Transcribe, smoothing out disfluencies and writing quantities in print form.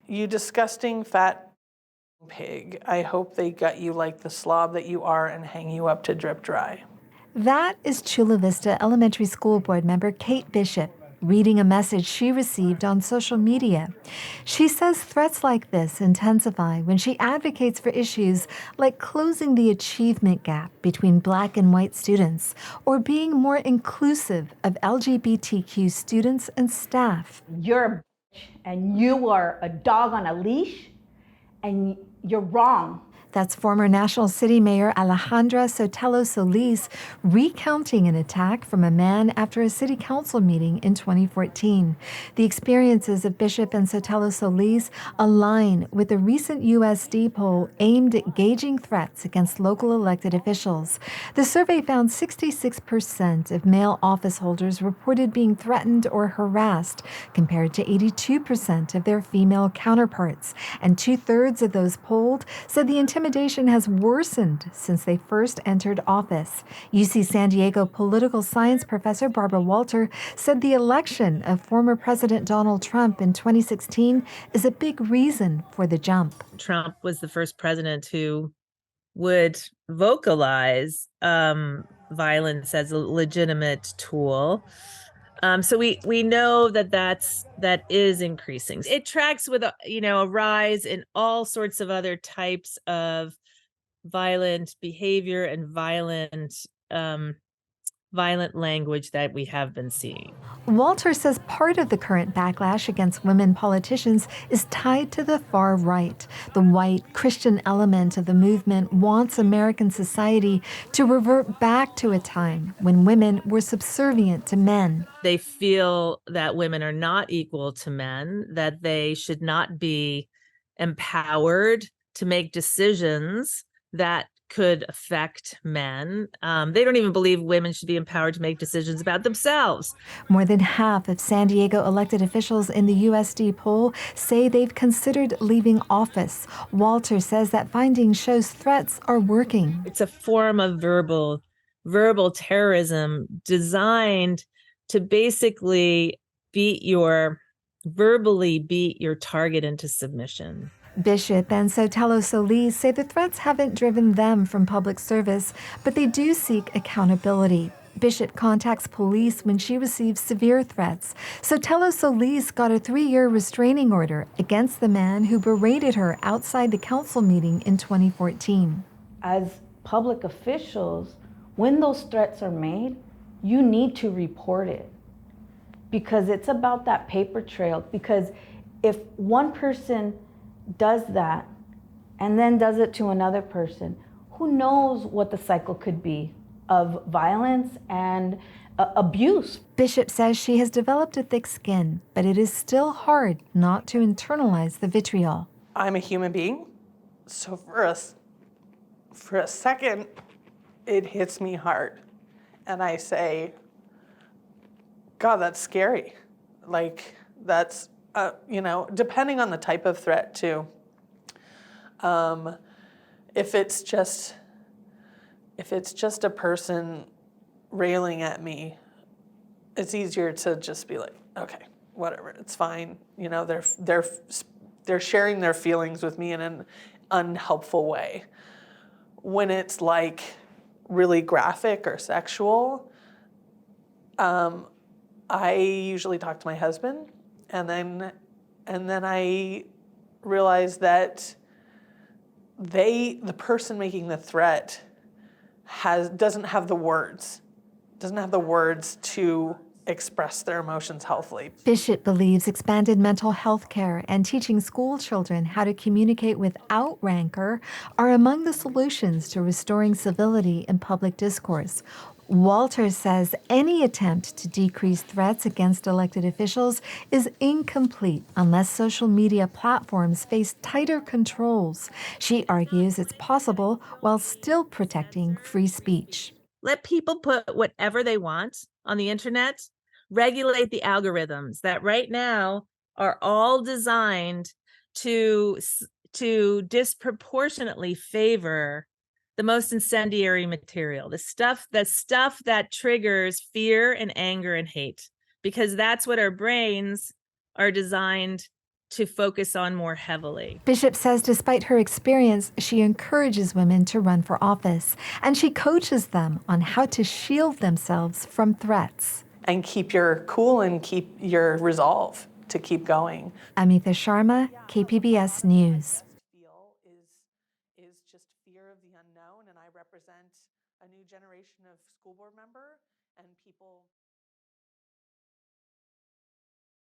You disgusting fat pig. I hope they gut you like the slob that you are and hang you up to drip dry. That is Chula Vista Elementary School Board member Kate Bishop reading a message she received on social media. She says threats like this intensify when she advocates for issues like closing the achievement gap between Black and white students or being more inclusive of LGBTQ students and staff. You're a bitch and you are a dog on a leash and you're wrong. That's former National City Mayor Alejandra Sotelo Solis recounting an attack from a man after a city council meeting in 2014. The experiences of Bishop and Sotelo Solis align with a recent USD poll aimed at gauging threats against local elected officials. The survey found 66% of male office holders reported being threatened or harassed, compared to 82% of their female counterparts. And 2/3 of those polled said the intimidation has worsened since they first entered office. UC San Diego political science professor Barbara Walter said the election of former President Donald Trump in 2016 is a big reason for the jump. Trump was the first president who would vocalize violence as a legitimate tool. So we know that is increasing. It tracks with a rise in all sorts of other types of violent behavior and violent language that we have been seeing. Walter says part of the current backlash against women politicians is tied to the far right. The white Christian element of the movement wants American society to revert back to a time when women were subservient to men. They feel that women are not equal to men, that they should not be empowered to make decisions that could affect men. They don't even believe women should be empowered to make decisions about themselves. More than half of San Diego elected officials in the USD poll say they've considered leaving office. Walter says that finding shows threats are working. It's a form of verbal terrorism designed to basically verbally beat your target into submission. Bishop and Sotelo Solis say the threats haven't driven them from public service, but they do seek accountability. Bishop contacts police when she receives severe threats. Sotelo Solis got a 3-year restraining order against the man who berated her outside the council meeting in 2014. As public officials, when those threats are made, you need to report it because it's about that paper trail. Because if one person does that and then does it to another person, who knows what the cycle could be of violence and abuse. Bishop says she has developed a thick skin, but it is still hard not to internalize the vitriol. I'm a human being, so for a second, it hits me hard. And I say, God, that's scary. Like, that's, depending on the type of threat too. If it's just a person railing at me, it's easier to just be like, okay, whatever, it's fine. They're sharing their feelings with me in an unhelpful way. When it's like really graphic or sexual, I usually talk to my husband, and then I realize that the person making the threat doesn't have the words to express their emotions healthily. Bishop believes expanded mental health care and teaching school children how to communicate without rancor are among the solutions to restoring civility in public discourse. Walter says any attempt to decrease threats against elected officials is incomplete unless social media platforms face tighter controls. She argues it's possible while still protecting free speech. Let people put whatever they want on the internet. Regulate the algorithms that right now are all designed to disproportionately favor the most incendiary material, the stuff that triggers fear and anger and hate, because that's what our brains are designed to focus on more heavily. Bishop says despite her experience, she encourages women to run for office, and she coaches them on how to shield themselves from threats. And keep your cool and keep your resolve to keep going. Amita Sharma, KPBS News. Feel is just fear of the unknown, and I represent a new generation of school board member and people